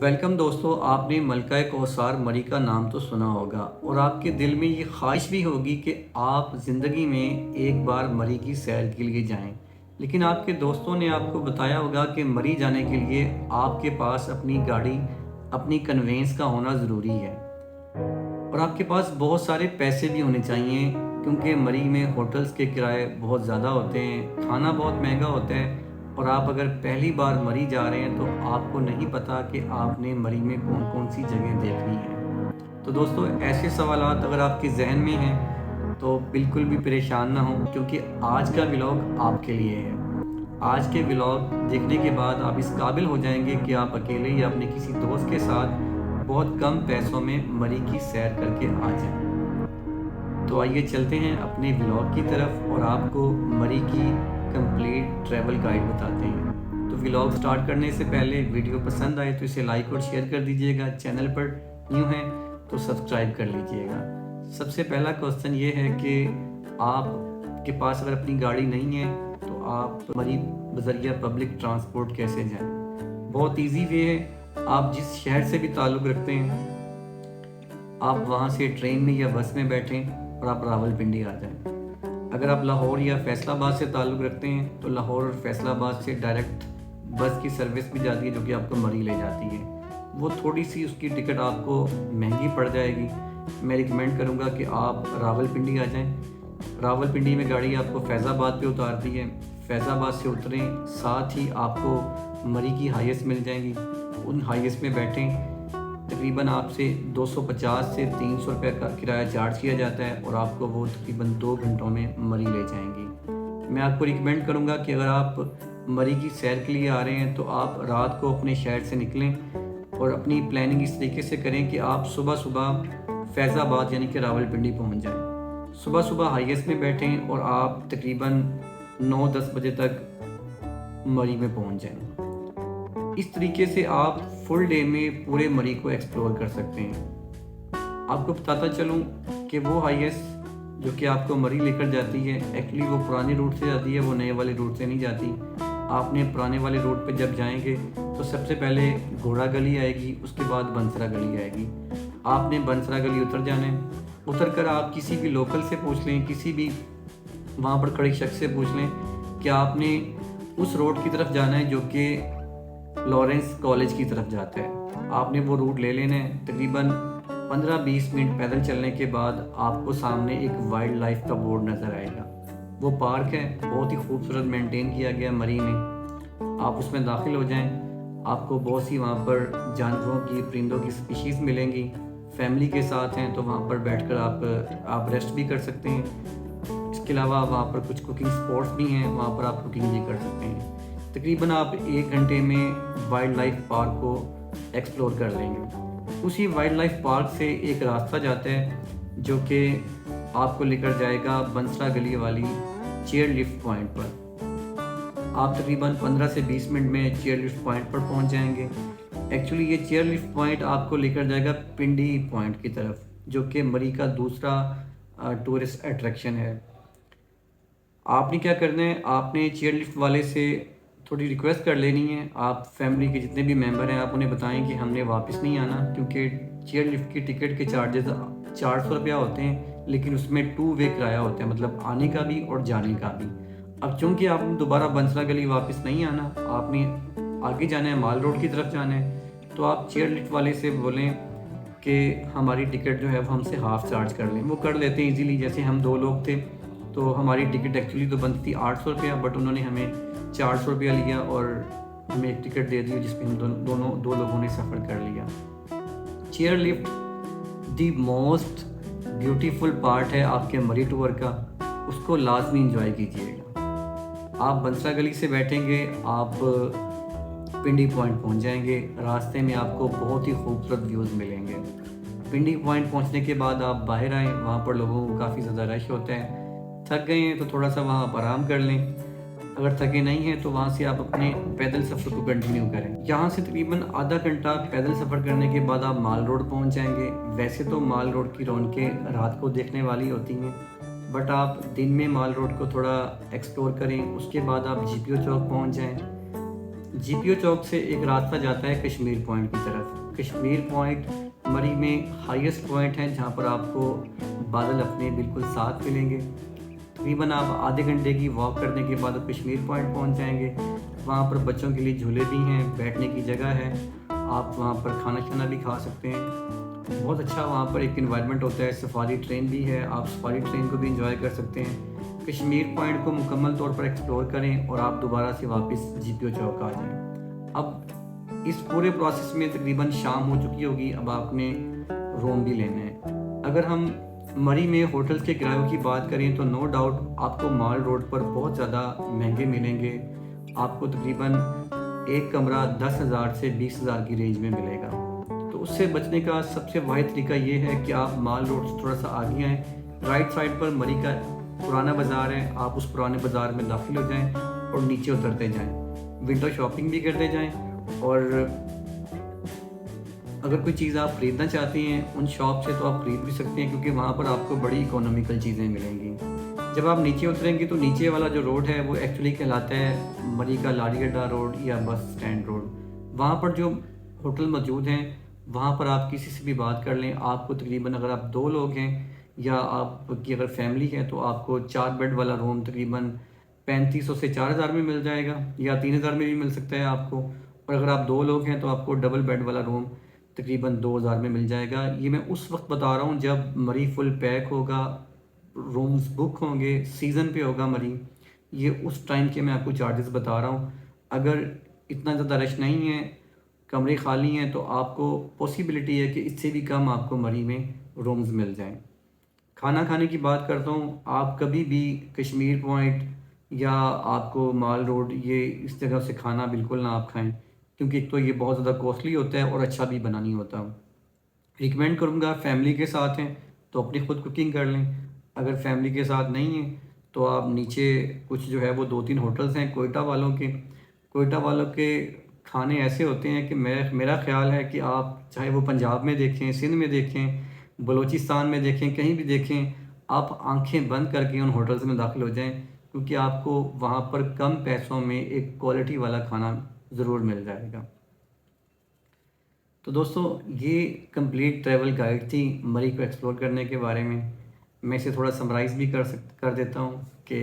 Welcome दोस्तों। आपने मलका कौसार मरी का नाम तो सुना होगा और आपके दिल में ये ख्वाहिश भी होगी कि आप ज़िंदगी में एक बार मरी की सैर के लिए जाएं। लेकिन आपके दोस्तों ने आपको बताया होगा कि मरी जाने के लिए आपके पास अपनी गाड़ी, अपनी कन्वेंस का होना ज़रूरी है और आपके पास बहुत सारे पैसे भी होने चाहिए, क्योंकि मरी में होटल्स के किराए बहुत ज़्यादा होते हैं, खाना बहुत महंगा होता है और आप अगर पहली बार मरी जा रहे हैं तो आपको नहीं पता कि आपने मरी में कौन कौन सी जगह देखनी है। तो दोस्तों, ऐसे सवालात अगर आपके जहन में हैं तो बिल्कुल भी परेशान ना हो, क्योंकि आज का व्लॉग आपके लिए है। आज के व्लॉग देखने के बाद आप इस काबिल हो जाएंगे कि आप अकेले या अपने किसी दोस्त के साथ बहुत कम पैसों में मरी की सैर करके आ जाएं। तो आइए चलते हैं अपने व्लॉग की तरफ और आपको मरी की कंप्लीट ट्रैवल गाइड बताते हैं। तो व्लॉग स्टार्ट करने से पहले वीडियो पसंद आए तो इसे लाइक और शेयर कर दीजिएगा। चैनल पर न्यू हैं तो सब्सक्राइब कर लीजिएगा। सबसे पहला क्वेश्चन ये है कि आपके पास अगर अपनी गाड़ी नहीं है तो आप मरी बजरिया पब्लिक ट्रांसपोर्ट कैसे जाएं। बहुत इजी वे है। आप जिस शहर से भी ताल्लुक़ रखते हैं आप वहाँ से ट्रेन में या बस में बैठें और आप रावलपिंडी आ जाएं। अगर आप लाहौर या फैसलाबाद से ताल्लुक़ रखते हैं तो लाहौर और फैसलाबाद से डायरेक्ट बस की सर्विस भी जाती है जो कि आपको मरी ले जाती है। वो थोड़ी सी उसकी टिकट आपको महंगी पड़ जाएगी। मैं रिकमेंड करूँगा कि आप रावलपिंडी आ जाएं। रावलपिंडी में गाड़ी आपको फैज़ाबाद पे उतारती है। फैज़ाबाद से उतरें, साथ ही आपको मरी की हाईएस्ट मिल जाएंगी। उन हाईएस्ट में बैठें। तकरीबन आपसे 250 से 300 रुपये का किराया चार्ज किया जाता है और आपको वो तकरीबन 2 घंटों में मरी ले जाएंगी। मैं आपको रिकमेंड करूँगा कि अगर आप मरी की सैर के लिए आ रहे हैं तो आप रात को अपने शहर से निकलें और अपनी प्लानिंग इस तरीके से करें कि आप सुबह सुबह फैज़ाबाद यानी कि रावलपिंडी पहुँच जाएँ। सुबह सुबह हाईएस्ट में बैठें और आप तकरीबन 9-10 बजे तक मरी में पहुँच जाएँ। इस तरीके से आप फुल डे में पूरे मरी को एक्सप्लोर कर सकते हैं। आपको बताता चलूँ कि वो हाईएस्ट जो कि आपको मरी लेकर जाती है, एक्चुअली वो पुराने रूट से जाती है, वो नए वाले रूट से नहीं जाती। आपने पुराने वाले रूट पे जब जाएंगे तो सबसे पहले घोड़ा गली आएगी, उसके बाद बंसरा गली आएगी। आपने बंसरा गली उतर जाना है। उतर कर आप किसी भी लोकल से पूछ लें, किसी भी वहाँ पर खड़े शख्स से पूछ लें कि आपने उस रोड की तरफ जाना है जो कि लॉरेंस कॉलेज की तरफ जाता है। आपने वो रूट ले लेना है। तकरीबन 15-20 मिनट पैदल चलने के बाद आपको सामने एक वाइल्ड लाइफ का बोर्ड नज़र आएगा। वो पार्क है, बहुत ही खूबसूरत मेंटेन किया गया मरी में। आप उसमें दाखिल हो जाएं। आपको बहुत सी वहाँ पर जानवरों की, परिंदों की स्पीशीज़ मिलेंगी। फैमिली के साथ हैं तो वहाँ पर बैठकर आप रेस्ट भी कर सकते हैं। इसके अलावा वहाँ पर कुछ कुकिंग स्पॉट्स भी हैं, वहाँ पर आप कुकिंग भी कर सकते हैं। तकरीबन आप 1 घंटे में वाइल्ड लाइफ पार्क को एक्सप्लोर कर लेंगे। उसी वाइल्ड लाइफ पार्क से एक रास्ता जाता है जो कि आपको लेकर जाएगा बंसरा गली वाली चेयर लिफ्ट पॉइंट पर। आप तकरीबन 15 से 20 मिनट में चेयर लिफ्ट पॉइंट पर पहुंच जाएंगे। एक्चुअली ये चेयर लिफ्ट पॉइंट आपको लेकर जाएगा पिंडी पॉइंट की तरफ, जो कि मरी का दूसरा टूरिस्ट अट्रैक्शन है। आपने क्या करना है, आपने चेयर लिफ्ट वाले से थोड़ी रिक्वेस्ट कर लेनी है। आप फैमिली के जितने भी मेंबर हैं आप उन्हें बताएं कि हमने वापस नहीं आना, क्योंकि चेयर लिफ्ट की टिकट के चार्जेस 400 रुपया होते हैं, लेकिन उसमें 2 वे किराया होता है, मतलब आने का भी और जाने का भी। अब चूँकि आपने दोबारा बंसरा गली वापस नहीं आना, आपने आगे जाना है, माल रोड की तरफ जाना है, तो आप चेयर लिफ्ट वाले से बोलें कि हमारी टिकट जो है वो हमसे हाफ़ चार्ज कर लें। वो कर लेते हैं ईज़िली। जैसे हम 2 लोग थे तो हमारी टिकट एक्चुअली तो बनती थी 800 रुपया, बट उन्होंने हमें 400 रुपया लिया और हमें एक टिकट दे दी जिसमें हम दो लोगों ने सफ़र कर लिया। Chair lift the most beautiful part है आपके मरी टूर का, उसको लाजमी इंजॉय कीजिएगा। आप बंसरा गली से बैठेंगे, आप पिंडी पॉइंट पहुंच जाएंगे। रास्ते में आपको बहुत ही खूबसूरत व्यूज़ मिलेंगे। पिंडी पॉइंट पहुंचने के बाद आप बाहर आएँ, वहाँ पर लोगों को काफ़ी ज़्यादा रश होता है। थक गए हैं तो थोड़ा सा वहाँ आप आराम कर लें। अगर थके नहीं हैं तो वहाँ से आप अपने पैदल सफ़र को कंटिन्यू करें। यहाँ से तकरीबन आधा घंटा पैदल सफ़र करने के बाद आप माल रोड पहुँच जाएंगे। वैसे तो माल रोड की रौनकें रात को देखने वाली होती हैं, बट आप दिन में माल रोड को थोड़ा एक्सप्लोर करें। उसके बाद आप GPO चौक पहुँच जाएँ। जीपीओ चौक से एक रास्ता जाता है कश्मीर पॉइंट की तरफ। कश्मीर पॉइंट मरी में हाईएस्ट पॉइंट है जहाँ पर आपको बादल अपने बिल्कुल साथ मिलेंगे। तकरीबन आप आधे घंटे की वॉक करने के बाद कश्मीर पॉइंट पहुँच जाएंगे। वहाँ पर बच्चों के लिए झूले भी हैं, बैठने की जगह है, आप वहाँ पर खाना शाना भी खा सकते हैं। बहुत अच्छा वहाँ पर एक इन्वायरमेंट होता है। सफारी ट्रेन भी है, आप सफारी ट्रेन को भी इंजॉय कर सकते हैं। कश्मीर पॉइंट को मुकम्मल तौर पर एक्सप्लोर करें और आप दोबारा से वापस जीपीओ चौक आ जाएं। अब इस पूरे प्रोसेस में तकरीबन शाम हो चुकी होगी। अब आपने रूम भी लेना है। अगर हम मरी में होटल्स के किरायों की बात करें तो नो डाउट आपको माल रोड पर बहुत ज़्यादा महंगे मिलेंगे। आपको तकरीबन एक कमरा 10,000 से 20,000 की रेंज में मिलेगा। तो उससे बचने का सबसे वाहिद तरीका ये है कि आप माल रोड से थोड़ा सा आगे आएँ। राइट साइड पर मरी का पुराना बाज़ार है, आप उस पुराने बाज़ार में दाखिल हो जाएं और नीचे उतरते जाएं। विंडो शॉपिंग भी करते जाएं और अगर कोई चीज़ आप ख़रीदना चाहती हैं उन शॉप से तो आप ख़रीद भी सकते हैं, क्योंकि वहाँ पर आपको बड़ी इकोनॉमिकल चीज़ें मिलेंगी। जब आप नीचे उतरेंगे तो नीचे वाला जो रोड है वो एक्चुअली कहलाता है मरी का लाड़ी अड्डा रोड या बस स्टैंड रोड। वहाँ पर जो होटल मौजूद हैं वहाँ पर आप किसी से भी बात कर लें, आपको तकरीबन अगर आप 2 लोग हैं या आपकी अगर फैमिली है तो आपको 4 बेड वाला रूम तकरीबन 3500 से 4000 में मिल जाएगा, या 3000 में भी मिल सकता है आपको। और अगर आप 2 लोग हैं तो आपको डबल बेड वाला रूम तकरीबन 2000 में मिल जाएगा। ये मैं उस वक्त बता रहा हूँ जब मरी फुल पैक होगा, रूम्स बुक होंगे, सीज़न पे होगा मरी। ये उस टाइम के मैं आपको चार्जेस बता रहा हूँ। अगर इतना ज़्यादा रश नहीं है, कमरे खाली हैं, तो आपको पॉसिबिलिटी है कि इससे भी कम आपको मरी में रूम्स मिल जाएं। खाना खाने की बात करता हूँ, आप कभी भी कश्मीर पॉइंट या आपको माल रोड ये इस जगह से खाना बिल्कुल ना आप खाएं, क्योंकि एक तो ये बहुत ज़्यादा कॉस्टली होता है और अच्छा भी बना नहीं होता। रिकमेंड करूँगा फैमिली के साथ हैं तो अपनी ख़ुद कुकिंग कर लें। अगर फैमिली के साथ नहीं है तो आप नीचे कुछ जो है वो 2-3 होटल्स हैं कोयटा वालों के। कोयटा वालों के खाने ऐसे होते हैं कि मेरा ख़्याल है कि आप चाहे वो पंजाब में देखें, सिंध में देखें, बलूचिस्तान में देखें, कहीं भी देखें, आप आंखें बंद करके उन होटल्स में दाखिल हो जाएं, क्योंकि आपको वहाँ पर कम पैसों में एक क्वालिटी वाला खाना ज़रूर मिल जाएगा। तो दोस्तों ये कंप्लीट ट्रैवल गाइड थी मरी को एक्सप्लोर करने के बारे में। मैं इसे थोड़ा समराइज़ भी कर देता हूँ कि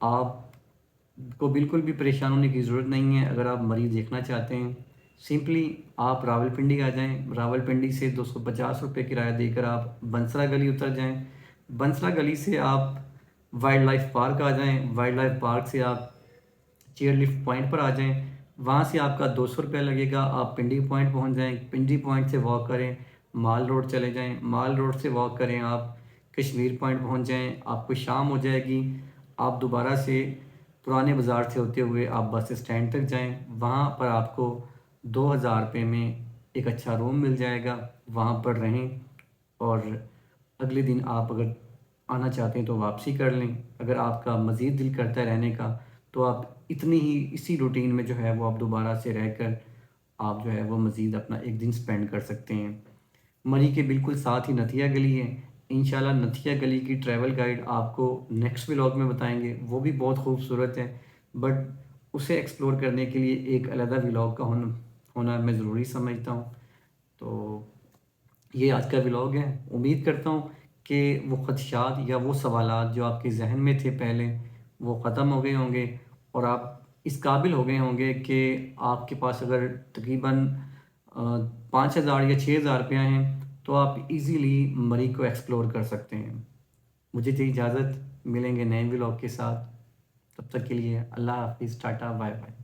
आपको बिल्कुल भी परेशान होने की ज़रूरत नहीं है। अगर आप मरी देखना चाहते हैं, सिंपली आप रावलपिंडी आ जाएं। रावलपिंडी से 250 रुपये किराया देकर आप बंसरा गली उतर जाएं। बंसरा गली से आप वाइल्ड लाइफ पार्क आ जाएं। वाइल्ड लाइफ पार्क से आप चेयरलिफ्ट पॉइंट पर आ जाएं। वहाँ से आपका 200 रुपया लगेगा, आप पिंडी पॉइंट पहुँच जाएं। पिंडी पॉइंट से वॉक करें, माल रोड चले जाएं। माल रोड से वॉक करें, आप कश्मीर पॉइंट पहुँच जाएं। आपको शाम हो जाएगी, आप दोबारा से पुराने बाज़ार से होते हुए आप बस स्टैंड तक जाएं। वहाँ पर आपको 2000 रुपये में एक अच्छा रूम मिल जाएगा, वहाँ पर रहें और अगले दिन आप अगर आना चाहते हैं तो वापसी कर लें। अगर आपका मज़ीद दिल करता है रहने का तो आप इतनी ही इसी रूटीन में जो है वो आप दोबारा से रहकर आप जो है वो मज़ीद अपना एक दिन स्पेंड कर सकते हैं। मरी के बिल्कुल साथ ही नथिया गली है। इंशाल्लाह नथिया गली की ट्रैवल गाइड आपको नेक्स्ट व्लॉग में बताएंगे। वो भी बहुत खूबसूरत है, बट उसे एक्सप्लोर करने के लिए एक अलग व्लॉग का होना मैं ज़रूरी समझता हूँ। तो ये आज का व्लॉग है। उम्मीद करता हूँ कि वो ख़दशात या वो सवालात जो आपके जहन में थे पहले वो ख़त्म हो गए होंगे और आप इस काबिल हो गए होंगे कि आपके पास अगर तकरीबन 5,000 या 6,000 रुपया हैं तो आप इजीली मरी को एक्सप्लोर कर सकते हैं। मुझे दी इजाज़त, मिलेंगे नए व्लॉग के साथ। तब तक के लिए अल्लाह हाफिज़, टाटा, बाय बाय।